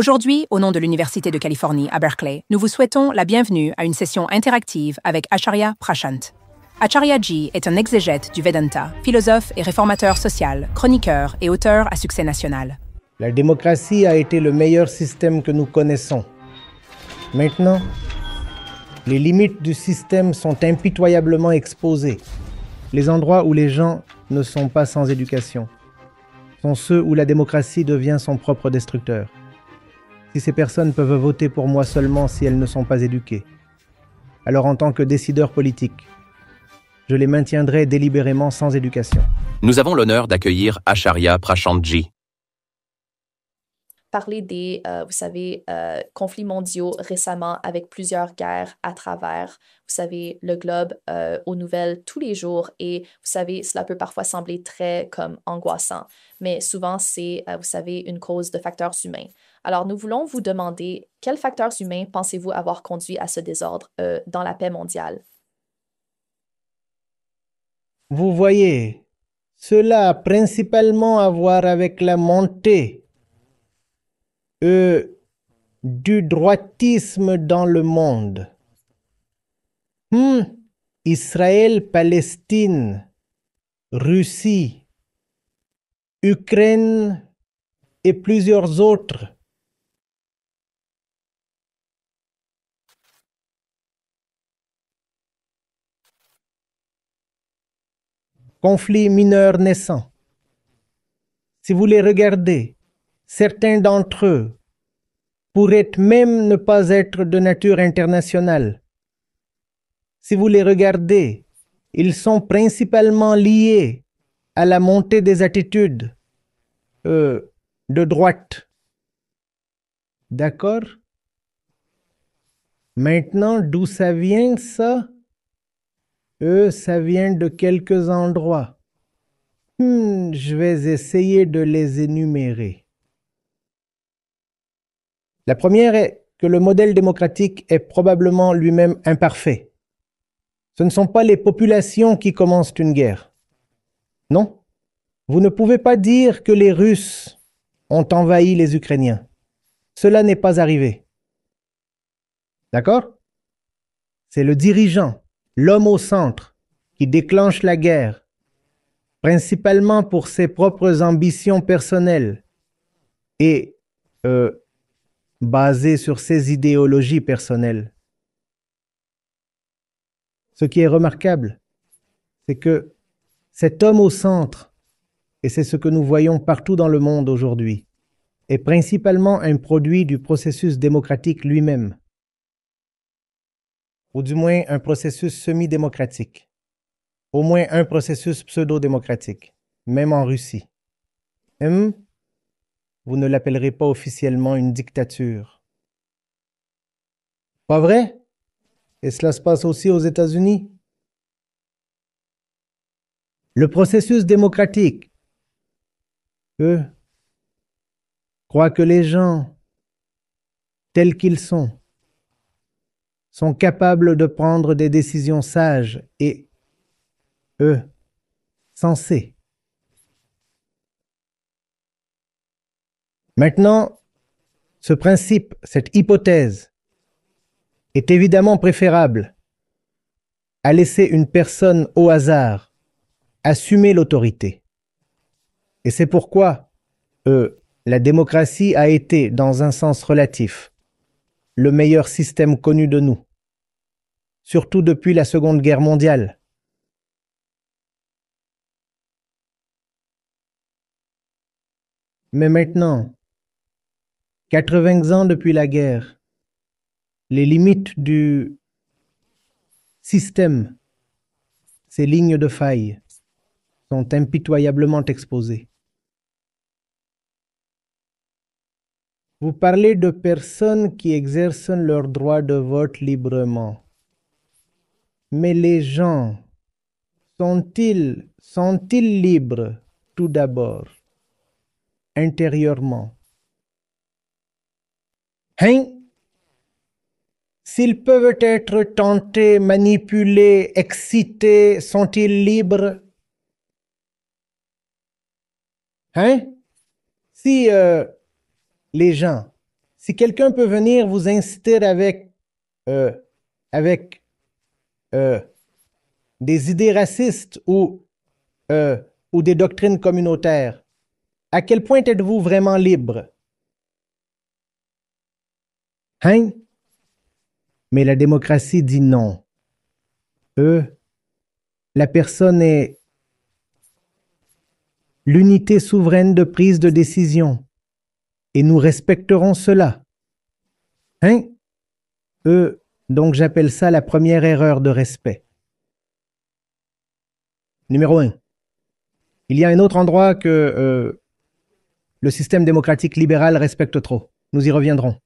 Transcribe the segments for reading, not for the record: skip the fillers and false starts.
Aujourd'hui, au nom de l'Université de Californie à Berkeley, nous vous souhaitons la bienvenue à une session interactive avec Acharya Prashant. Acharya-ji est un exégète du Vedanta, philosophe et réformateur social, chroniqueur et auteur à succès national. La démocratie a été le meilleur système que nous connaissons. Maintenant, les limites du système sont impitoyablement exposées. Les endroits où les gens ne sont pas sans éducation sont ceux où la démocratie devient son propre destructeur. Si ces personnes peuvent voter pour moi seulement si elles ne sont pas éduquées, alors en tant que décideur politique, je les maintiendrai délibérément sans éducation. Nous avons l'honneur d'accueillir Acharya Prashant-ji. Parler des, conflits mondiaux récemment avec plusieurs guerres à travers, le globe aux nouvelles tous les jours. Et, cela peut parfois sembler très comme angoissant, mais souvent c'est, une cause de facteurs humains. Alors, nous voulons vous demander quels facteurs humains pensez-vous avoir conduit à ce désordre dans la paix mondiale? Vous voyez, cela a principalement à voir avec la montée du droitisme dans le monde. Israël, Palestine, Russie, Ukraine et plusieurs autres. Conflits mineurs naissants. Si vous les regardez, certains d'entre eux pourraient même ne pas être de nature internationale. Si vous les regardez, ils sont principalement liés à la montée des attitudes de droite. D'accord? Maintenant, d'où ça vient ça? Ça vient de quelques endroits. Je vais essayer de les énumérer. La première est que le modèle démocratique est probablement lui-même imparfait. Ce ne sont pas les populations qui commencent une guerre. Non, vous ne pouvez pas dire que les Russes ont envahi les Ukrainiens. Cela n'est pas arrivé. D'accord? C'est le dirigeant, l'homme au centre, qui déclenche la guerre, principalement pour ses propres ambitions personnelles et basées sur ses idéologies personnelles. Ce qui est remarquable, c'est que cet homme au centre, et c'est ce que nous voyons partout dans le monde aujourd'hui, est principalement un produit du processus démocratique lui-même, ou du moins un processus semi-démocratique, au moins un processus pseudo-démocratique, même en Russie. Vous ne l'appellerez pas officiellement une dictature. Pas vrai? Et cela se passe aussi aux États-Unis. Le processus démocratique, croit que les gens, tels qu'ils sont capables de prendre des décisions sages et, sensées. Maintenant, ce principe, cette hypothèse, est évidemment préférable à laisser une personne au hasard assumer l'autorité. Et c'est pourquoi la démocratie a été, dans un sens relatif, le meilleur système connu de nous, surtout depuis la Seconde Guerre mondiale. Mais maintenant, 80 ans depuis la guerre, les limites du système, ces lignes de faille, sont impitoyablement exposées. Vous parlez de personnes qui exercent leur droit de vote librement. Mais les gens, sont-ils libres tout d'abord, intérieurement? S'ils peuvent être tentés, manipulés, excités, sont-ils libres? Si les gens, Si quelqu'un peut venir vous inciter euh, avec des idées racistes ou des doctrines communautaires, à quel point êtes-vous vraiment libre? Hein? Mais la démocratie dit non. La personne est l'unité souveraine de prise de décision. Et nous respecterons cela. Hein? Donc j'appelle ça la première erreur de respect. Numéro 1. Il y a un autre endroit que le système démocratique libéral respecte trop. Nous y reviendrons.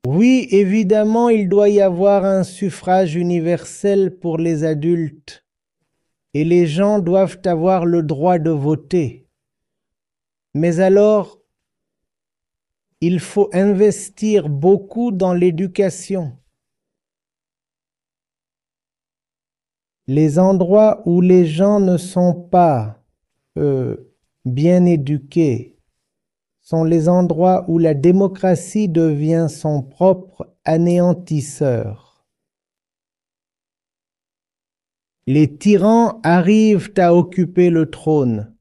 Oui, évidemment, il doit y avoir un suffrage universel pour les adultes. Et les gens doivent avoir le droit de voter. Mais alors, il faut investir beaucoup dans l'éducation. Les endroits où les gens ne sont pas bien éduqués sont les endroits où la démocratie devient son propre anéantisseur. Les tyrans arrivent à occuper le trône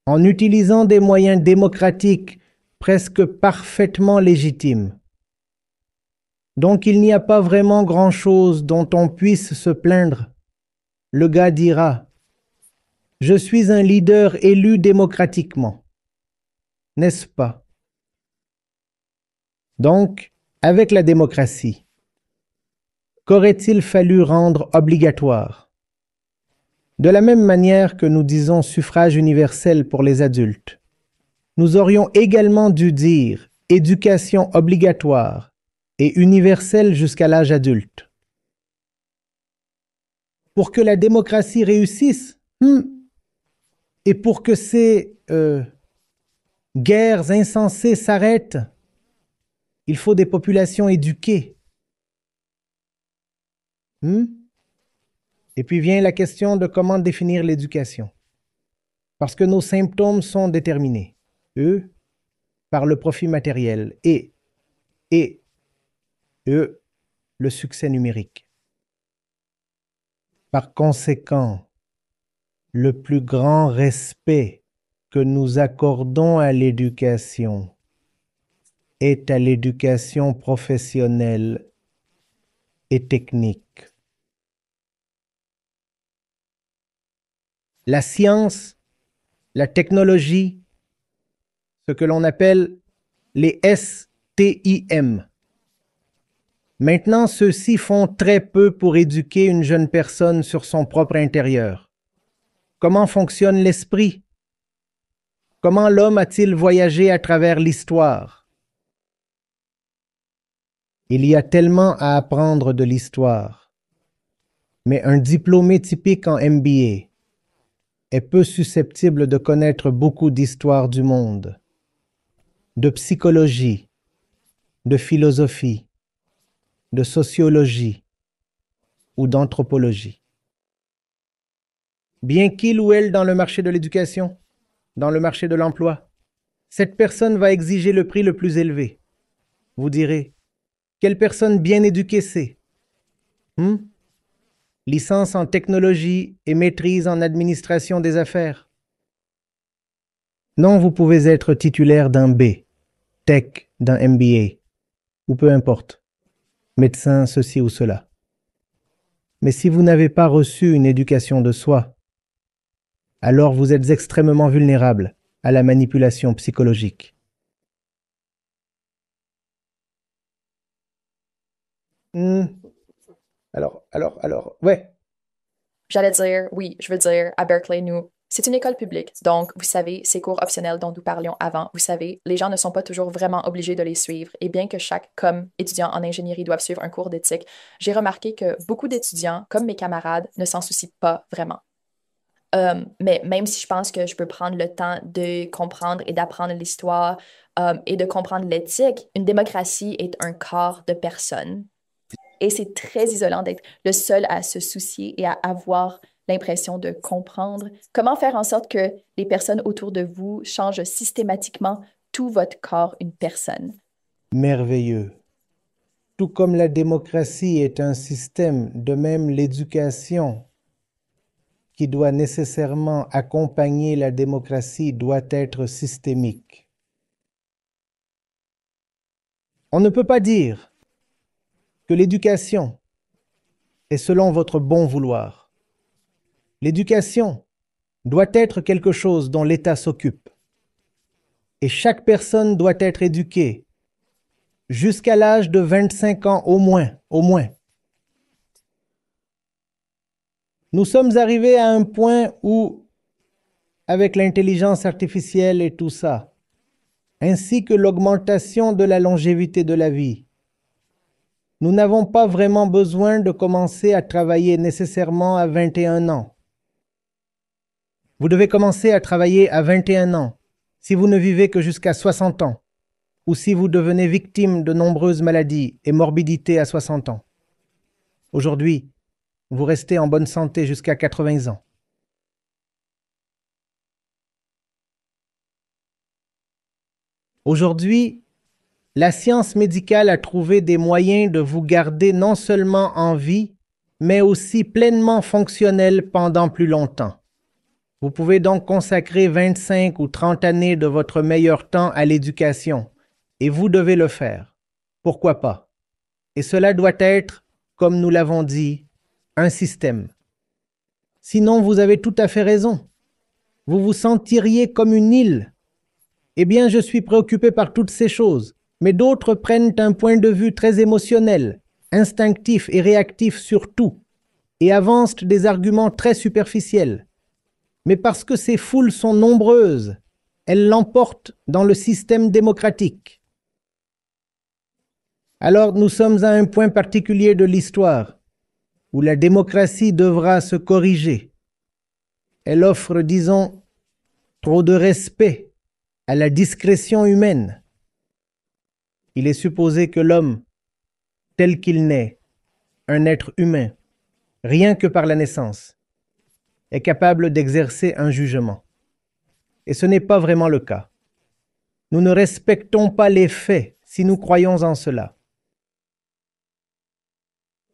en utilisant des moyens démocratiques presque parfaitement légitimes. Donc il n'y a pas vraiment grand-chose dont on puisse se plaindre. Le gars dira « Je suis un leader élu démocratiquement ». N'est-ce pas? Donc, avec la démocratie, qu'aurait-il fallu rendre obligatoire? De la même manière que nous disons suffrage universel pour les adultes, nous aurions également dû dire éducation obligatoire et universelle jusqu'à l'âge adulte. Pour que la démocratie réussisse, et pour que ces guerres insensées s'arrêtent, il faut des populations éduquées. Et puis vient la question de comment définir l'éducation. Parce que nos symptômes sont déterminés, par le profit matériel et le succès numérique. Par conséquent, le plus grand respect que nous accordons à l'éducation est à l'éducation professionnelle et technique. La science, la technologie, ce que l'on appelle les STIM. Maintenant, ceux-ci font très peu pour éduquer une jeune personne sur son propre intérieur. Comment fonctionne l'esprit? Comment l'homme a-t-il voyagé à travers l'histoire? Il y a tellement à apprendre de l'histoire. Mais un diplômé typique en MBA est peu susceptible de connaître beaucoup d'histoire du monde, de psychologie, de philosophie, de sociologie ou d'anthropologie. Bien qu'il ou elle dans le marché de l'éducation, dans le marché de l'emploi, cette personne va exiger le prix le plus élevé. Vous direz, quelle personne bien éduquée c'est? Licence en technologie et maîtrise en administration des affaires. Non, vous pouvez être titulaire d'un B, tech, d'un MBA, ou peu importe, médecin, ceci ou cela. Mais si vous n'avez pas reçu une éducation de soi, alors vous êtes extrêmement vulnérable à la manipulation psychologique. Alors, ouais. J'allais dire, oui, je veux dire, à Berkeley, c'est une école publique. Donc, vous savez, ces cours optionnels dont nous parlions avant, vous savez, les gens ne sont pas toujours vraiment obligés de les suivre. Et bien que comme étudiant en ingénierie, doivent suivre un cours d'éthique, j'ai remarqué que beaucoup d'étudiants, comme mes camarades, ne s'en soucient pas vraiment. Mais même si je pense que je peux prendre le temps de comprendre et d'apprendre l'histoire et de comprendre l'éthique, une démocratie est un corps de personnes. Et c'est très isolant d'être le seul à se soucier et à avoir l'impression de comprendre comment faire en sorte que les personnes autour de vous changent systématiquement tout votre corps une personne. Merveilleux. Tout comme la démocratie est un système, de même l'éducation, qui doit nécessairement accompagner la démocratie, doit être systémique. On ne peut pas dire que l'éducation est selon votre bon vouloir. L'éducation doit être quelque chose dont l'État s'occupe. Et chaque personne doit être éduquée jusqu'à l'âge de 25 ans au moins, au moins. Nous sommes arrivés à un point où, avec l'intelligence artificielle et tout ça, ainsi que l'augmentation de la longévité de la vie, nous n'avons pas vraiment besoin de commencer à travailler nécessairement à 21 ans. Vous devez commencer à travailler à 21 ans si vous ne vivez que jusqu'à 60 ans ou si vous devenez victime de nombreuses maladies et morbidités à 60 ans. Aujourd'hui, vous restez en bonne santé jusqu'à 80 ans. Aujourd'hui, la science médicale a trouvé des moyens de vous garder non seulement en vie, mais aussi pleinement fonctionnel pendant plus longtemps. Vous pouvez donc consacrer 25 ou 30 années de votre meilleur temps à l'éducation, et vous devez le faire. Pourquoi pas? Et cela doit être, comme nous l'avons dit, un système. Sinon, vous avez tout à fait raison. Vous vous sentiriez comme une île. Eh bien, je suis préoccupé par toutes ces choses, mais d'autres prennent un point de vue très émotionnel, instinctif et réactif sur tout, et avancent des arguments très superficiels. Mais parce que ces foules sont nombreuses, elles l'emportent dans le système démocratique. Alors nous sommes à un point particulier de l'histoire où la démocratie devra se corriger. Elle offre, disons, trop de respect à la discrétion humaine. Il est supposé que l'homme, tel qu'il naît, un être humain, rien que par la naissance, est capable d'exercer un jugement. Et ce n'est pas vraiment le cas. Nous ne respectons pas les faits si nous croyons en cela.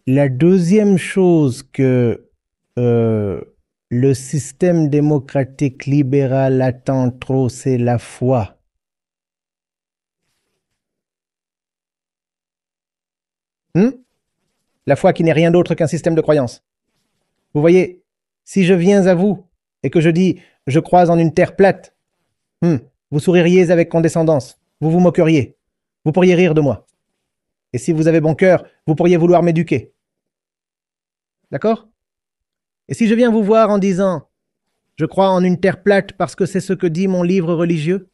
La deuxième chose que le système démocratique libéral attend trop, c'est la foi. La foi qui n'est rien d'autre qu'un système de croyance. Vous voyez, si je viens à vous et que je dis « je crois en une terre plate », vous souririez avec condescendance, vous vous moqueriez, vous pourriez rire de moi. Et si vous avez bon cœur, vous pourriez vouloir m'éduquer. D'accord? Et si je viens vous voir en disant « je crois en une terre plate parce que c'est ce que dit mon livre religieux »,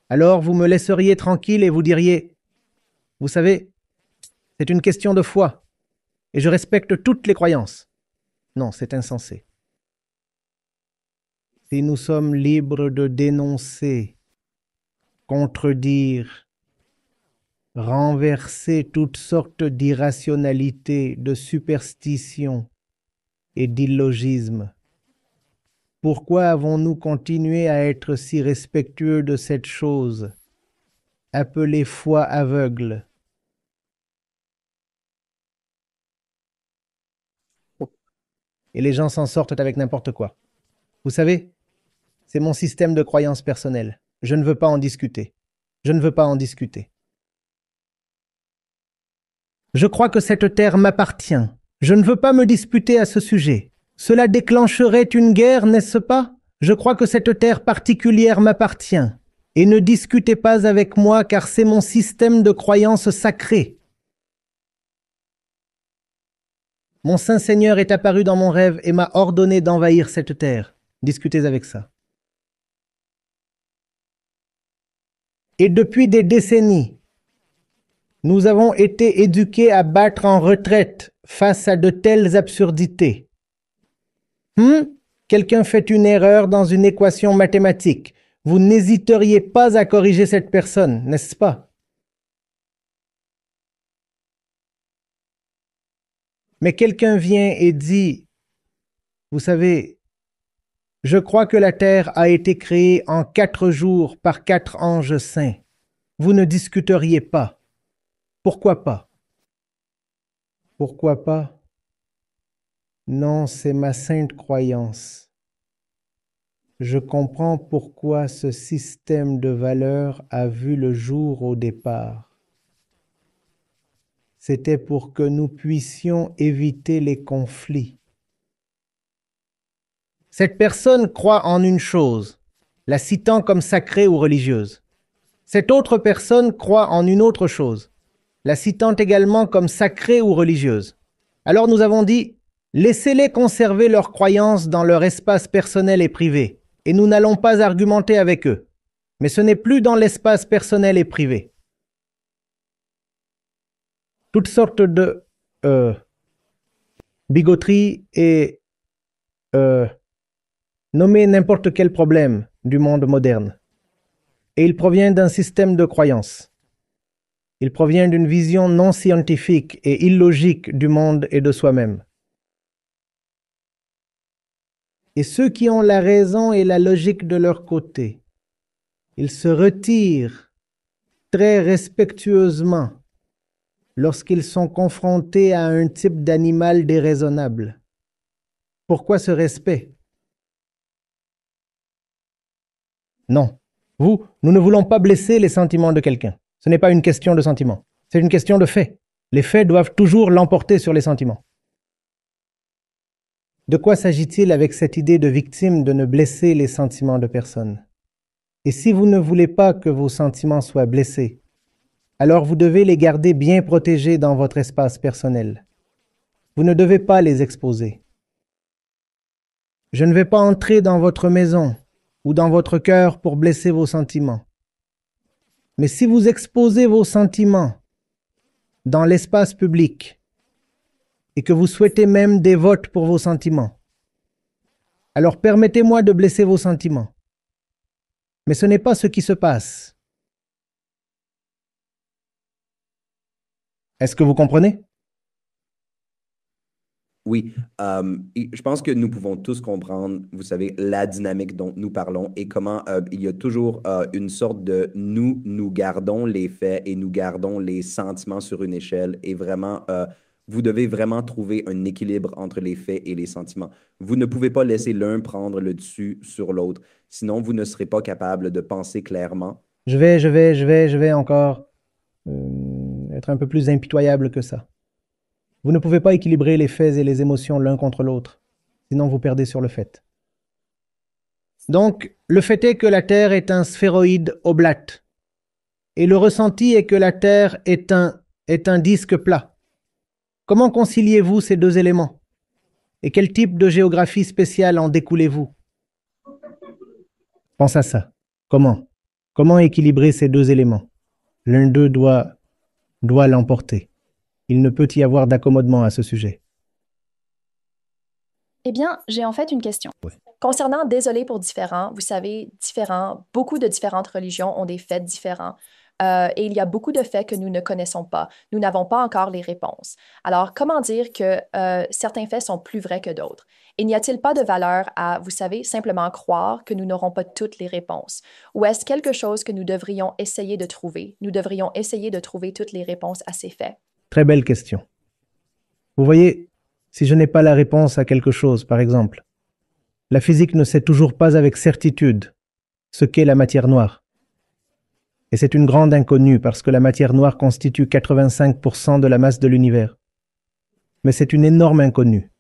alors vous me laisseriez tranquille et vous diriez « vous savez, c'est une question de foi, et je respecte toutes les croyances. » Non, c'est insensé. Si nous sommes libres de dénoncer, contredire, renverser toutes sortes d'irrationalités, de superstitions et d'illogismes, pourquoi avons-nous continué à être si respectueux de cette chose, appelée foi aveugle? Et les gens s'en sortent avec n'importe quoi. Vous savez, c'est mon système de croyance personnelle. Je ne veux pas en discuter. Je ne veux pas en discuter. Je crois que cette terre m'appartient. Je ne veux pas me disputer à ce sujet. Cela déclencherait une guerre, n'est-ce pas? Je crois que cette terre particulière m'appartient. Et ne discutez pas avec moi car c'est mon système de croyance sacré. Mon Saint Seigneur est apparu dans mon rêve et m'a ordonné d'envahir cette terre. Discutez avec ça. Et depuis des décennies, nous avons été éduqués à battre en retraite face à de telles absurdités. Quelqu'un fait une erreur dans une équation mathématique. Vous n'hésiteriez pas à corriger cette personne, n'est-ce pas? Mais quelqu'un vient et dit, vous savez, Je crois que la terre a été créée en 4 jours par 4 anges saints. Vous ne discuteriez pas. Pourquoi pas? Pourquoi pas? Non, c'est ma sainte croyance. Je comprends pourquoi ce système de valeurs a vu le jour au départ. C'était pour que nous puissions éviter les conflits. Cette personne croit en une chose, la citant comme sacrée ou religieuse. Cette autre personne croit en une autre chose, la citant également comme sacrée ou religieuse. Alors nous avons dit, laissez-les conserver leurs croyances dans leur espace personnel et privé, et nous n'allons pas argumenter avec eux. Mais ce n'est plus dans l'espace personnel et privé. Toutes sortes de bigoteries et nommer n'importe quel problème du monde moderne. Et il provient d'un système de croyances. Il provient d'une vision non scientifique et illogique du monde et de soi-même. Et ceux qui ont la raison et la logique de leur côté, ils se retirent très respectueusement lorsqu'ils sont confrontés à un type d'animal déraisonnable. Pourquoi ce respect? Non. Nous ne voulons pas blesser les sentiments de quelqu'un. Ce n'est pas une question de sentiments. C'est une question de faits. Les faits doivent toujours l'emporter sur les sentiments. De quoi s'agit-il avec cette idée de victime de ne blesser les sentiments de personne? Et si vous ne voulez pas que vos sentiments soient blessés, alors vous devez les garder bien protégés dans votre espace personnel. Vous ne devez pas les exposer. Je ne vais pas entrer dans votre maison ou dans votre cœur pour blesser vos sentiments. Mais si vous exposez vos sentiments dans l'espace public et que vous souhaitez même des votes pour vos sentiments, alors permettez-moi de blesser vos sentiments. Mais ce n'est pas ce qui se passe. Est-ce que vous comprenez? Oui, et je pense que nous pouvons tous comprendre, vous savez, la dynamique dont nous parlons et comment il y a toujours une sorte de nous gardons les faits et nous gardons les sentiments sur une échelle et vraiment, vous devez vraiment trouver un équilibre entre les faits et les sentiments. Vous ne pouvez pas laisser l'un prendre le dessus sur l'autre, sinon vous ne serez pas capable de penser clairement. Je vais encore être un peu plus impitoyable que ça. Vous ne pouvez pas équilibrer les faits et les émotions l'un contre l'autre, sinon vous perdez sur le fait. Donc, le fait est que la Terre est un sphéroïde oblate, et le ressenti est que la Terre est un disque plat. Comment conciliez-vous ces deux éléments? Et quel type de géographie spéciale en découlez-vous? Pense à ça. Comment équilibrer ces deux éléments? L'un d'eux doit l'emporter. Il ne peut y avoir d'accommodement à ce sujet. Eh bien, j'ai en fait une question. Oui. Concernant désolé pour différents, vous savez, beaucoup de différentes religions ont des faits différents. Et il y a beaucoup de faits que nous ne connaissons pas. Nous n'avons pas encore les réponses. Alors, comment dire que certains faits sont plus vrais que d'autres? Et n'y a-t-il pas de valeur à, vous savez, simplement croire que nous n'aurons pas toutes les réponses? Ou est-ce quelque chose que nous devrions essayer de trouver? Nous devrions essayer de trouver toutes les réponses à ces faits. Très belle question. Vous voyez, si je n'ai pas la réponse à quelque chose, par exemple, la physique ne sait toujours pas avec certitude ce qu'est la matière noire. Et c'est une grande inconnue parce que la matière noire constitue 85% de la masse de l'univers. Mais c'est une énorme inconnue.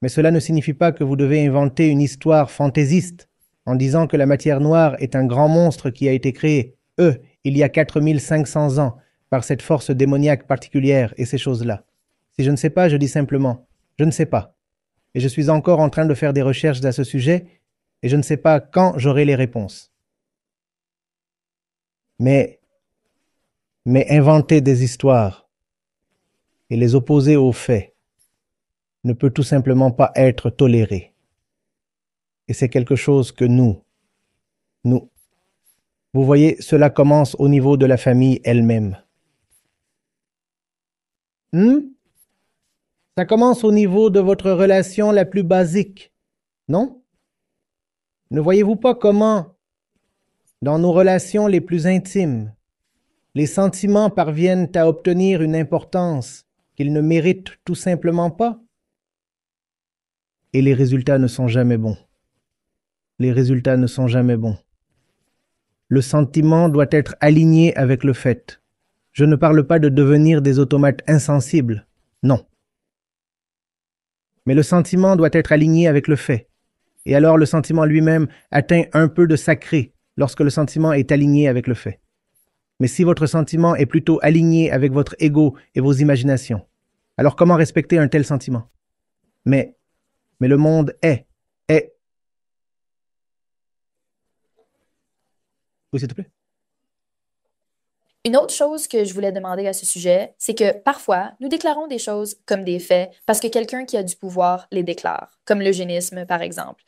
Mais cela ne signifie pas que vous devez inventer une histoire fantaisiste en disant que la matière noire est un grand monstre qui a été créé, il y a 4500 ans, par cette force démoniaque particulière et ces choses-là. Si je ne sais pas, je dis simplement, je ne sais pas. Et je suis encore en train de faire des recherches à ce sujet et je ne sais pas quand j'aurai les réponses. Mais inventer des histoires et les opposer aux faits ne peut tout simplement pas être toléré. Et c'est quelque chose que nous, vous voyez, cela commence au niveau de la famille elle-même. Ça commence au niveau de votre relation la plus basique, non? Ne voyez-vous pas comment, dans nos relations les plus intimes, les sentiments parviennent à obtenir une importance qu'ils ne méritent tout simplement pas? Et les résultats ne sont jamais bons. Les résultats ne sont jamais bons. Le sentiment doit être aligné avec le fait. Je ne parle pas de devenir des automates insensibles, non. Mais le sentiment doit être aligné avec le fait. Et alors le sentiment lui-même atteint un peu de sacré lorsque le sentiment est aligné avec le fait. Mais si votre sentiment est plutôt aligné avec votre ego et vos imaginations, alors comment respecter un tel sentiment? Mais le monde est. Oui, s'il te plaît. Une autre chose que je voulais demander à ce sujet, c'est que parfois, nous déclarons des choses comme des faits parce que quelqu'un qui a du pouvoir les déclare, comme l'eugénisme par exemple.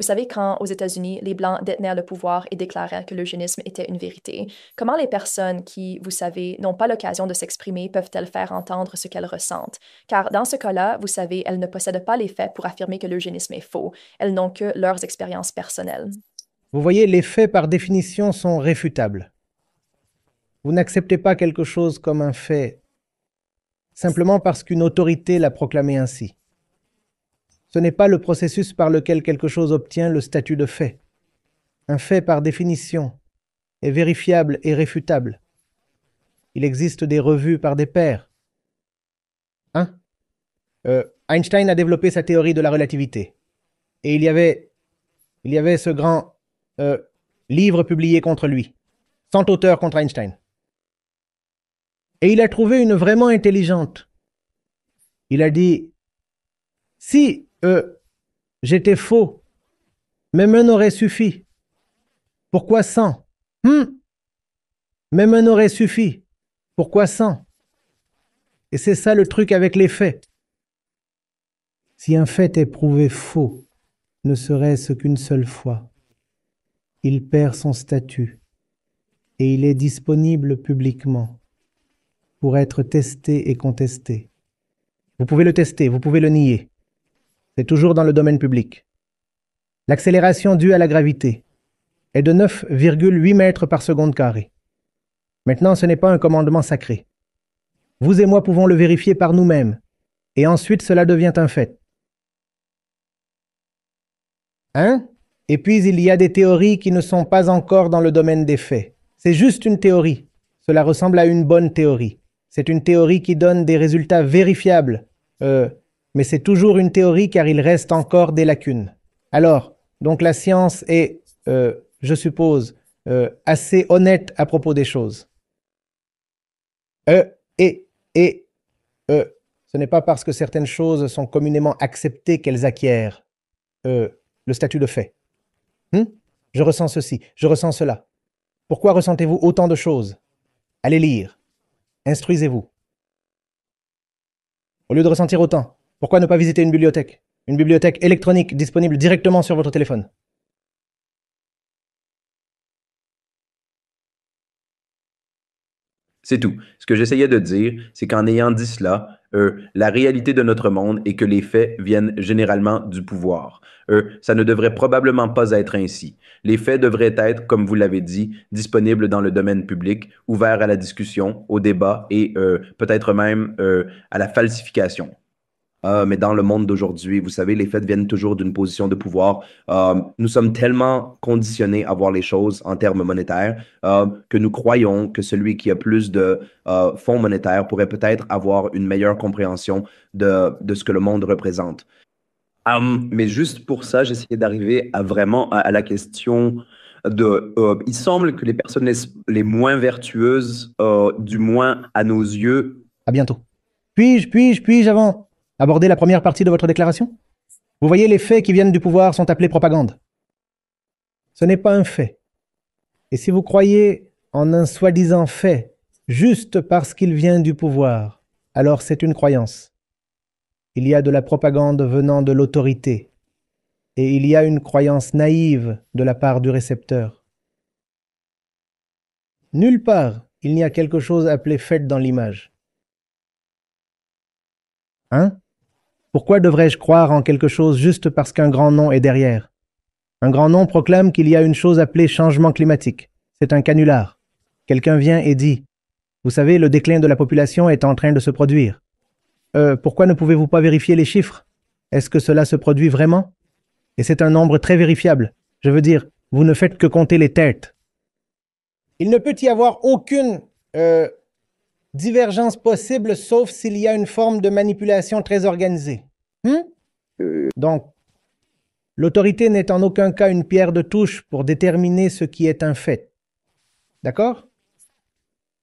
Vous savez, quand aux États-Unis, les Blancs détenaient le pouvoir et déclaraient que l'eugénisme était une vérité, comment les personnes qui, vous savez, n'ont pas l'occasion de s'exprimer peuvent-elles faire entendre ce qu'elles ressentent? Car dans ce cas-là, vous savez, elles ne possèdent pas les faits pour affirmer que l'eugénisme est faux. Elles n'ont que leurs expériences personnelles. Vous voyez, les faits par définition sont réfutables. Vous n'acceptez pas quelque chose comme un fait simplement parce qu'une autorité l'a proclamé ainsi. Ce n'est pas le processus par lequel quelque chose obtient le statut de fait. Un fait, par définition, est vérifiable et réfutable. Il existe des revues par des pairs. Einstein a développé sa théorie de la relativité. Et il y avait ce grand livre publié contre lui. 100 auteurs contre Einstein. Et il a trouvé une vraiment intelligente. Il a dit, si j'étais faux, même un aurait suffi. Pourquoi 100? Même un aurait suffi. Pourquoi 100? Et c'est ça le truc avec les faits. Si un fait est prouvé faux, ne serait-ce qu'une seule fois, il perd son statut et il est disponible publiquement pour être testé et contesté. Vous pouvez le tester, vous pouvez le nier. C'est toujours dans le domaine public. L'accélération due à la gravité est de 9,8 mètres par seconde carrée. Maintenant, ce n'est pas un commandement sacré. Vous et moi pouvons le vérifier par nous-mêmes, et ensuite cela devient un fait. Et puis il y a des théories qui ne sont pas encore dans le domaine des faits. C'est juste une théorie. Cela ressemble à une bonne théorie. C'est une théorie qui donne des résultats vérifiables. Mais c'est toujours une théorie car il reste encore des lacunes. Alors, donc la science est, je suppose, assez honnête à propos des choses. Ce n'est pas parce que certaines choses sont communément acceptées qu'elles acquièrent le statut de fait. Je ressens ceci, je ressens cela. Pourquoi ressentez-vous autant de choses? Allez lire. Instruisez-vous. Au lieu de ressentir autant, pourquoi ne pas visiter une bibliothèque? Une bibliothèque électronique disponible directement sur votre téléphone. C'est tout. Ce que j'essayais de dire, c'est qu'en ayant dit cela, la réalité de notre monde est que les faits viennent généralement du pouvoir. Ça ne devrait probablement pas être ainsi. Les faits devraient être, comme vous l'avez dit, disponibles dans le domaine public, ouverts à la discussion, au débat et peut-être même à la falsification. Mais dans le monde d'aujourd'hui, vous savez, les faits viennent toujours d'une position de pouvoir. Nous sommes tellement conditionnés à voir les choses en termes monétaires que nous croyons que celui qui a plus de fonds monétaires pourrait peut-être avoir une meilleure compréhension de ce que le monde représente. Mais juste pour ça, j'essayais d'arriver à vraiment à la question de... il semble que les personnes les moins vertueuses, du moins à nos yeux... À bientôt. Puis-je avant aborder la première partie de votre déclaration? Vous voyez, les faits qui viennent du pouvoir sont appelés propagande. Ce n'est pas un fait. Et si vous croyez en un soi-disant fait juste parce qu'il vient du pouvoir, alors c'est une croyance. Il y a de la propagande venant de l'autorité, et il y a une croyance naïve de la part du récepteur. Nulle part, il n'y a quelque chose appelé fait dans l'image. Pourquoi devrais-je croire en quelque chose juste parce qu'un grand nom est derrière? Un grand nombre proclame qu'il y a une chose appelée changement climatique. C'est un canular. Quelqu'un vient et dit, vous savez, le déclin de la population est en train de se produire. Pourquoi ne pouvez-vous pas vérifier les chiffres? Est-ce que cela se produit vraiment? Et c'est un nombre très vérifiable. Je veux dire, vous ne faites que compter les têtes. Il ne peut y avoir aucune divergence possible sauf s'il y a une forme de manipulation très organisée. Donc, l'autorité n'est en aucun cas une pierre de touche pour déterminer ce qui est un fait. D'accord?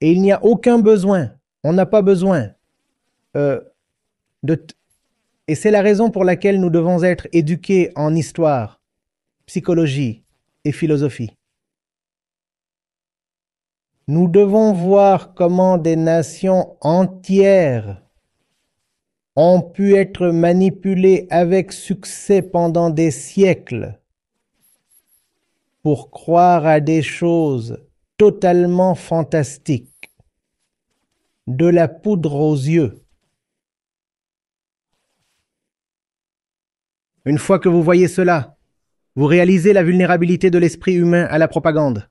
Et il n'y a aucun besoin, on n'a pas besoin et c'est la raison pour laquelle nous devons être éduqués en histoire, psychologie et philosophie. Nous devons voir comment des nations entières ont pu être manipulées avec succès pendant des siècles pour croire à des choses totalement fantastiques, de la poudre aux yeux. Une fois que vous voyez cela, vous réalisez la vulnérabilité de l'esprit humain à la propagande.